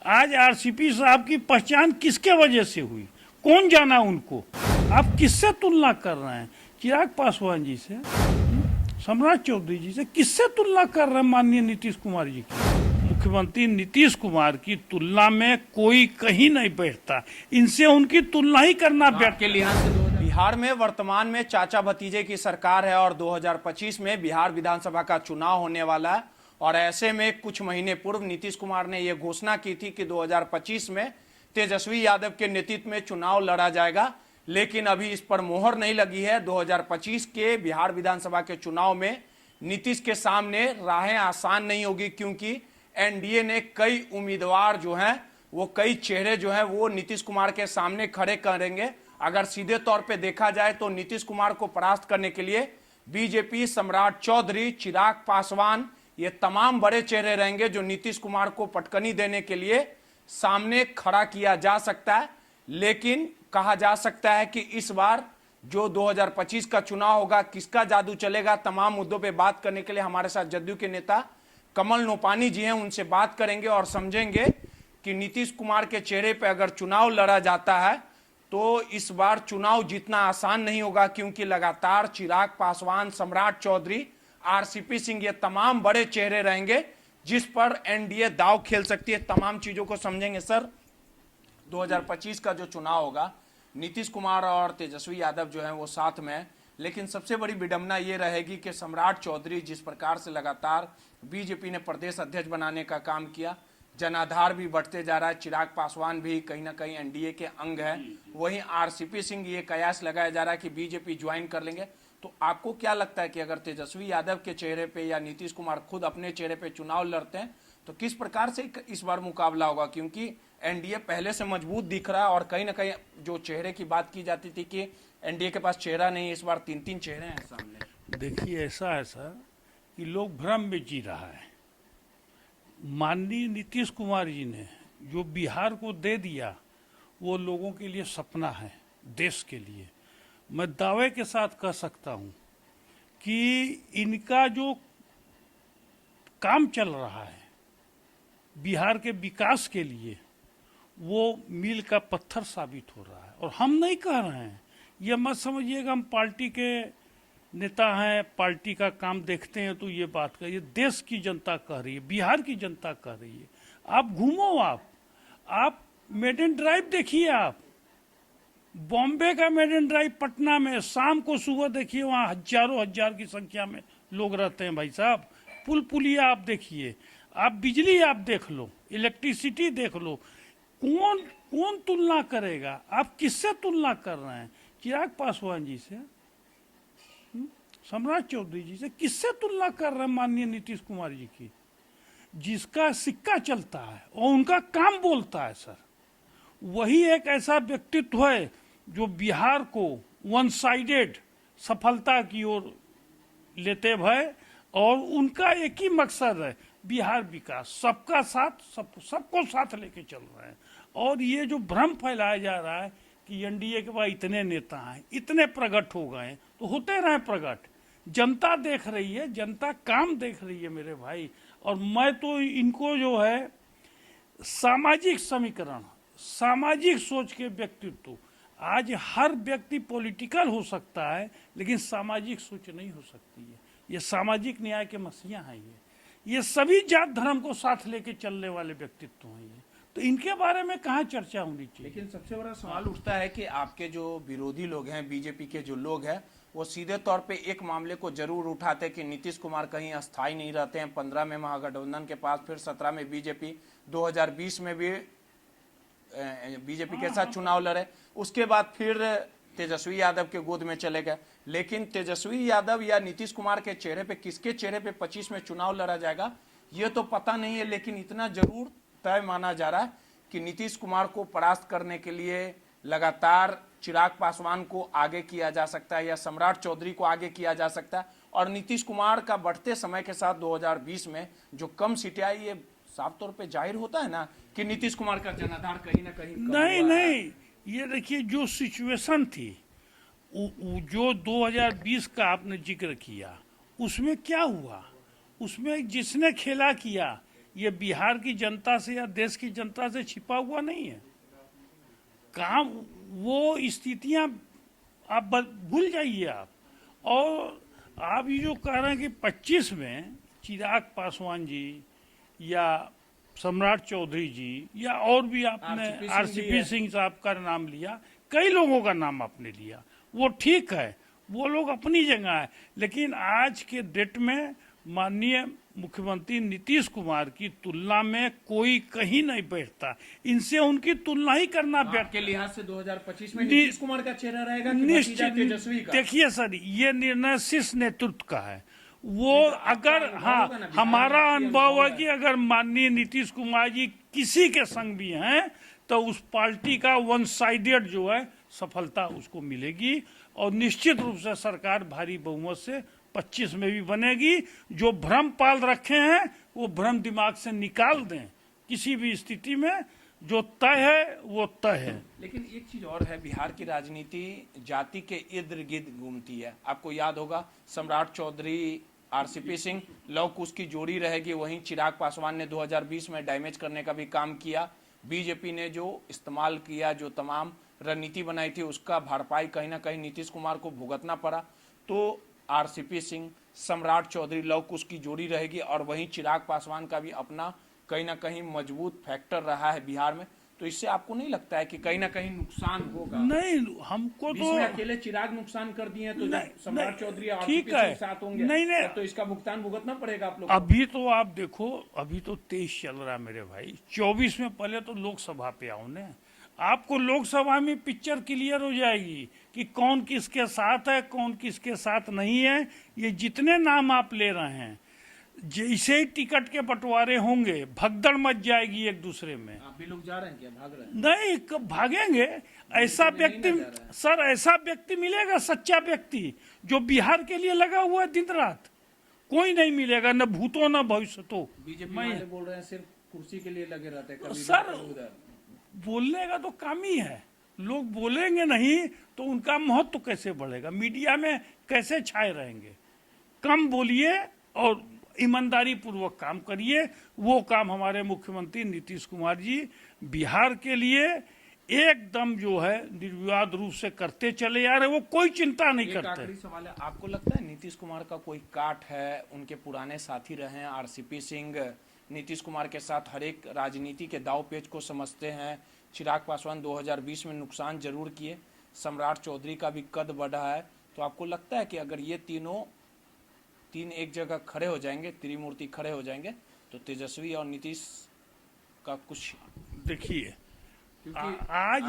आज आरसीपी साहब की पहचान किसके वजह से हुई, कौन जाना उनको? आप किससे तुलना कर रहे हैं? चिराग पासवान जी से, सम्राट चौधरी जी से किससे तुलना कर रहे हैं? माननीय नीतीश कुमार जी की, मुख्यमंत्री नीतीश कुमार की तुलना में कोई कहीं नहीं बैठता। इनसे उनकी तुलना ही करना व्यर्थ के लिहाज से बिहार में वर्तमान में चाचा भतीजे की सरकार है और 2025 में बिहार विधानसभा का चुनाव होने वाला है। और ऐसे में कुछ महीने पूर्व नीतीश कुमार ने यह घोषणा की थी कि 2025 में तेजस्वी यादव के नेतृत्व में चुनाव लड़ा जाएगा, लेकिन अभी इस पर मोहर नहीं लगी है। 2025 के बिहार विधानसभा के चुनाव में नीतीश के सामने राहें आसान नहीं होगी, क्योंकि एनडीए ने कई उम्मीदवार जो हैं, वो कई चेहरे जो हैं वो नीतीश कुमार के सामने खड़े करेंगे। अगर सीधे तौर पे देखा जाए तो नीतीश कुमार को परास्त करने के लिए बीजेपी, सम्राट चौधरी, चिराग पासवान, ये तमाम बड़े चेहरे रहेंगे जो नीतीश कुमार को पटकनी देने के लिए सामने खड़ा किया जा सकता है। लेकिन कहा जा सकता है कि इस बार जो 2025 का चुनाव होगा, किसका जादू चलेगा, तमाम मुद्दों पे बात करने के लिए हमारे साथ जदयू के नेता कमल नोपानी जी हैं। उनसे बात करेंगे और समझेंगे कि नीतीश कुमार के चेहरे पे अगर चुनाव लड़ा जाता है तो इस बार चुनाव जीतना आसान नहीं होगा, क्योंकि लगातार चिराग पासवान, सम्राट चौधरी, आरसीपी सिंह, ये तमाम बड़े चेहरे रहेंगे जिस पर एनडीए दांव खेल सकती है। तमाम चीजों को समझेंगे। सर, 2025 का जो चुनाव होगा, नीतीश कुमार और तेजस्वी यादव जो हैं वो साथ में है, लेकिन सबसे बड़ी विडंबना ये रहेगी कि सम्राट चौधरी जिस प्रकार से लगातार बीजेपी ने प्रदेश अध्यक्ष बनाने का काम किया, जनाधार भी बढ़ते जा रहा है, चिराग पासवान भी कहीं ना कहीं एनडीए के अंग है, वहीं आरसीपी सिंह ये कयास लगाया जा रहा है कि बीजेपी ज्वाइन कर लेंगे। तो आपको क्या लगता है कि अगर तेजस्वी यादव के चेहरे पे या नीतीश कुमार खुद अपने चेहरे पे चुनाव लड़ते हैं तो किस प्रकार से इस बार मुकाबला होगा? क्योंकि एनडीए पहले से मजबूत दिख रहा है और कहीं ना कहीं जो चेहरे की बात की जाती थी कि एनडीए के पास चेहरा नहीं, इस बार 3-3 चेहरे हैं सामने। देखिए, ऐसा है सर कि लोग भ्रम में जी रहा है। माननीय नीतीश कुमार जी ने जो बिहार को दे दिया वो लोगों के लिए सपना है, देश के लिए। मैं दावे के साथ कह सकता हूं कि इनका जो काम चल रहा है बिहार के विकास के लिए, वो मील का पत्थर साबित हो रहा है। और हम नहीं कह रहे हैं, ये मत समझिएगा हम पार्टी के नेता हैं, पार्टी का काम देखते हैं तो ये बात करिए। देश की जनता कह रही है, बिहार की जनता कह रही है। आप घूमो, आप मेडन ड्राइव देखिए, आप बॉम्बे का मेडन ड्राइव पटना में शाम को सुबह देखिए, वहाँ हजारों हजार की संख्या में लोग रहते हैं भाई साहब। पुल पुलिया आप देखिए, आप बिजली आप देख लो, इलेक्ट्रिसिटी देख लो। कौन तुलना करेगा? आप किससे तुलना कर रहे हैं? चिराग पासवान जी से, सम्राट चौधरी जी से किससे तुलना कर रहे हैं? माननीय नीतीश कुमार जी की, जिसका सिक्का चलता है और उनका काम बोलता है सर, वही एक ऐसा व्यक्तित्व है जो बिहार को वन साइडेड सफलता की ओर लेते भय। और उनका एक ही मकसद है, बिहार विकास, सबका साथ, सबको साथ लेके चल रहे हैं। और ये जो भ्रम फैलाया जा रहा है कि एनडीए के पास इतने नेता हैं, इतने प्रकट हो गए, तो होते रहे प्रकट। जनता देख रही है, जनता काम देख रही है मेरे भाई। और मैं तो इनको जो है सामाजिक समीकरण, सामाजिक सोच के व्यक्तित्व, आज हर व्यक्ति पॉलिटिकल हो सकता है लेकिन सामाजिक सोच नहीं हो सकती है। ये सामाजिक न्याय के मसीहा हैं, ये सभी जात धर्म को साथ लेके चलने वाले व्यक्तित्व हैं ये। तो इनके बारे में कहाँ चर्चा होनी चाहिए? लेकिन सबसे बड़ा सवाल उठता है कि आपके जो विरोधी लोग हैं, बीजेपी के जो लोग हैं, वो सीधे तौर पे एक मामले को जरूर उठाते कि नीतीश कुमार कहीं अस्थायी नहीं रहते हैं। 15 में महागठबंधन के पास, फिर 17 में बीजेपी, 2020 में भी बीजेपी के साथ चुनाव लड़े, उसके बाद फिर तेजस्वी यादव के गोद में चले गए। लेकिन तेजस्वी यादव या नीतीश कुमार के चेहरे पे, किसके चेहरे पे 25 में चुनाव लड़ा जाएगा ये तो पता नहीं है, लेकिन इतना जरूर तय माना जा रहा है कि नीतीश कुमार को परास्त करने के लिए लगातार चिराग पासवान को आगे किया जा सकता है या सम्राट चौधरी को आगे किया जा सकता है। और नीतीश कुमार का बढ़ते समय के साथ 2020 में जो कम सीटें आई, ये साफ तौर पे जाहिर होता है ना कि नीतीश कुमार का जनाधार कहीं ना कहीं नहीं, ये देखिए जो सिचुएशन थी, जो 2020 का आपने जिक्र किया, उसमें क्या हुआ? उसमें जिसने खेला किया ये बिहार की जनता से या देश की जनता से छिपा हुआ नहीं है। काम वो स्थितियां आप भूल जाइए आप। और आप ये जो कह रहे हैं कि 25 में चिराग पासवान जी या सम्राट चौधरी जी या और भी आपने आरसीपी सिंह साहब का नाम लिया, कई लोगों का नाम आपने लिया, वो ठीक है, वो लोग अपनी जगह है। लेकिन आज के डेट में माननीय मुख्यमंत्री नीतीश कुमार की तुलना में कोई कहीं नहीं बैठता। इनसे उनकी तुलना ही करना के लिहाज से 2025 में नीतीश कुमार का चेहरा रहेगा कि भतीजा तेजस्वी का? देखिए सर, ये निर्णय शीर्ष नेतृत्व का है। वो अगर हाँ, हमारा अनुभव है कि अगर माननीय नीतीश कुमार जी किसी के संग भी हैं तो उस पार्टी का वन साइडेड जो है सफलता उसको मिलेगी और निश्चित रूप से सरकार भारी बहुमत से 25 में भी बनेगी। जो भ्रम पाल रखे हैं वो भ्रम दिमाग से निकाल दें। किसी भी स्थिति में जो तय है वो तय है। लेकिन एक चीज और है, बिहार की राजनीति जाति के इर्द गिर्द घूमती है। आपको याद होगा सम्राट चौधरी, आरसीपी सिंह, लव कुश की जोड़ी रहेगी। वहीं चिराग पासवान ने 2020 में डैमेज करने का भी काम किया। बीजेपी ने जो इस्तेमाल किया, जो तमाम रणनीति बनाई थी, उसका भरपाई कहीं ना कहीं नीतीश कुमार को भुगतना पड़ा। तो आरसीपी सिंह, सम्राट चौधरी, लव कुश की जोड़ी रहेगी और वहीं चिराग पासवान का भी अपना कहीं ना कहीं मजबूत फैक्टर रहा है बिहार में। तो इससे आपको नहीं लगता है कि कहीं ना कहीं नुकसान होगा? नहीं, हमको तो अकेले चिराग नुकसान कर दिए तो सम्राट चौधरी और ठीक है, साथ होंगे नहीं, तो इसका भुगतान भुगतना पड़ेगा आप लोग। अभी तो आप देखो, अभी तो 23 चल रहा है मेरे भाई। 24 में पहले तो लोकसभा पे आओ ने, आपको लोकसभा में पिक्चर क्लियर हो जाएगी कि कौन किसके साथ है, कौन किसके साथ नहीं है। ये जितने नाम आप ले रहे हैं, जैसे ही टिकट के बंटवारे होंगे भगदड़ मच जाएगी एक दूसरे में। आप भी लोग जा रहे हैं क्या? भाग रहे हैं? नहीं, कब भागेंगे? ऐसा व्यक्ति सर, ऐसा व्यक्ति मिलेगा, सच्चा व्यक्ति जो बिहार के लिए लगा हुआ है दिन रात, कोई नहीं मिलेगा, न भूतो न भविष्य। तो बीजेपी वाले बोल रहे हैं सिर्फ कुर्सी के लिए लगे रहते हैं। सर, बोलने का तो काम ही है। लोग बोलेंगे नहीं तो उनका महत्व कैसे बढ़ेगा, मीडिया में कैसे छाए रहेंगे। कम बोलिए और ईमानदारी पूर्वक काम करिए। वो काम हमारे मुख्यमंत्री नीतीश कुमार जी बिहार के लिए एकदम जो है निर्विवाद रूप से करते चले जा रहे, वो कोई चिंता नहीं करते। आखिरी सवाल है, आपको लगता है नीतीश कुमार का कोई काट है? उनके पुराने साथी रहे हैं आरसीपी सिंह, नीतीश कुमार के साथ हर एक राजनीति के दाव पेच को समझते हैं। चिराग पासवान 2020 में नुकसान जरूर किए, सम्राट चौधरी का भी कद बढ़ा है। तो आपको लगता है कि अगर ये तीन एक जगह खड़े हो जाएंगे, त्रिमूर्ति खड़े हो जाएंगे, तो तेजस्वी और नीतीश का कुछ? देखिए, आज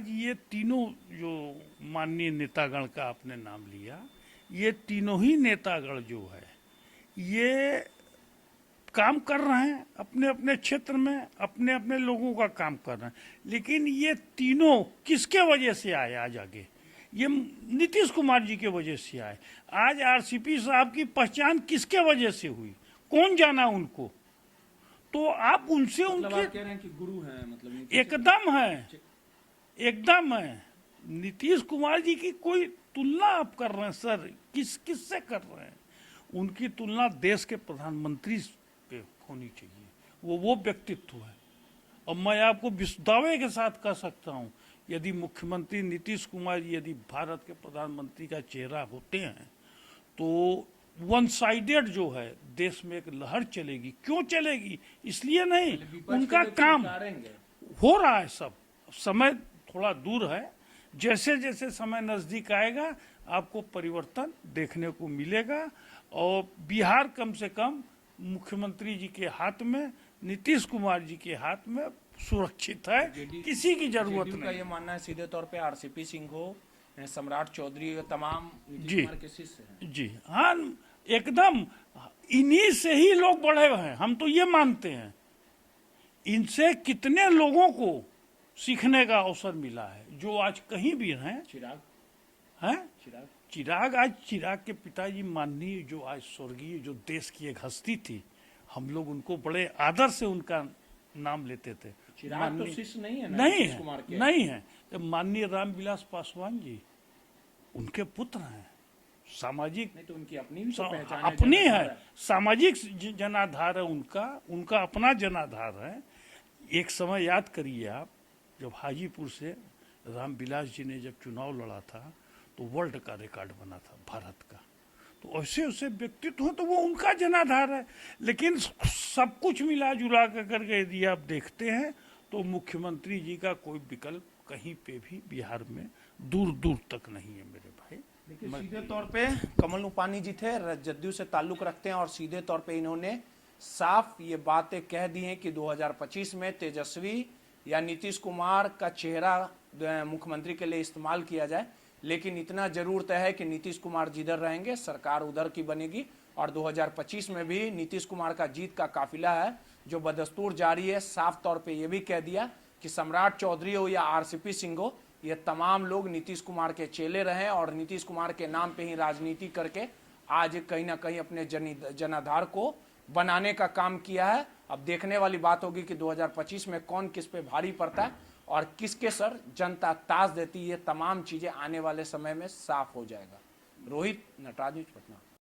ये तीनों जो माननीय नेतागण का आपने नाम लिया, ये तीनों ही नेतागण जो है ये काम कर रहे हैं अपने अपने क्षेत्र में, अपने अपने लोगों का काम कर रहे हैं। लेकिन ये तीनों किसके वजह से आए आज आगे? ये नीतीश कुमार जी के वजह से आए। आज आरसीपी साहब की पहचान किसके वजह से हुई? कौन जाना उनको? तो आप उनसे मतलब उनके आप कह रहे हैं कि गुरु हैं, मतलब एकदम है, एकदम है। नीतीश कुमार जी की कोई तुलना आप कर रहे हैं सर, किससे कर रहे हैं? उनकी तुलना देश के प्रधानमंत्री पे होनी चाहिए। वो व्यक्तित्व है। और मैं आपको दावे के साथ कह सकता हूँ, यदि मुख्यमंत्री नीतीश कुमार जी यदि भारत के प्रधानमंत्री का चेहरा होते हैं तो वन साइडेड जो है देश में एक लहर चलेगी। क्यों चलेगी? इसलिए नहीं, उनका काम हो रहा है। सब समय थोड़ा दूर है, जैसे जैसे समय नजदीक आएगा आपको परिवर्तन देखने को मिलेगा। और बिहार कम से कम मुख्यमंत्री जी के हाथ में, नीतीश कुमार जी के हाथ में सुरक्षित है, किसी की जरूरत नहीं। ये मानना है सीधे तौर पे आरसीपी सिंह हो, सम्राट चौधरी, तमाम नीतीश कुमार के शिष्य हैं। जी हाँ, एकदम इन्हीं से ही लोग बढ़े हुए हैं, हम तो ये मानते हैं। इनसे कितने लोगों को सीखने का अवसर मिला है जो आज कहीं भी हैं। चिराग के पिताजी माननीय जो आज स्वर्गीय, जो देश की एक हस्ती थी, हम लोग उनको बड़े आदर से उनका नाम लेते थे। चिराग तो शिष्य नहीं है ना? नहीं है। माननीय रामविलास पासवान जी उनके पुत्र हैं, सामाजिक नहीं तो उनकी अपनी भी तो पहचान है, अपनी जनाधार है, सामाजिक जनाधार है उनका, उनका अपना जनाधार है। एक समय याद करिए आप, जब हाजीपुर से रामविलास जी ने जब चुनाव लड़ा था तो वर्ल्ड का रिकॉर्ड बना था भारत का। तो ऐसे ऐसे व्यक्तित्व हैं तो वो उनका जनाधार है। लेकिन सब कुछ मिला जुला करके यदि आप देखते हैं तो मुख्यमंत्री जी का कोई विकल्प कहीं पे भी बिहार में दूर दूर तक नहीं है मेरे भाई। देखिए, सीधे तौर पे कमल नुपानी जी थे, जदयू से ताल्लुक रखते हैं, और सीधे तौर पे इन्होंने साफ ये बातें कह दी हैं कि 2025 में तेजस्वी या नीतीश कुमार का चेहरा मुख्यमंत्री के लिए इस्तेमाल किया जाए, लेकिन इतना जरूर तय है कि नीतीश कुमार जिधर रहेंगे सरकार उधर की बनेगी। और 2025 में भी नीतीश कुमार का जीत का काफिला है जो बदस्तूर जारी है। साफ तौर पे ये भी कह दिया कि सम्राट चौधरी हो या आरसीपी सिंह हो, ये तमाम लोग नीतीश कुमार के चेले रहे और नीतीश कुमार के नाम पे ही राजनीति करके आज कहीं ना कहीं अपने जनाधार को बनाने का काम किया है। अब देखने वाली बात होगी कि 2025 में कौन किस पे भारी पड़ता है और किसके सर जनता ताज देती है। तमाम चीजें आने वाले समय में साफ हो जाएगा। रोहित, नटराज न्यूज, पटना।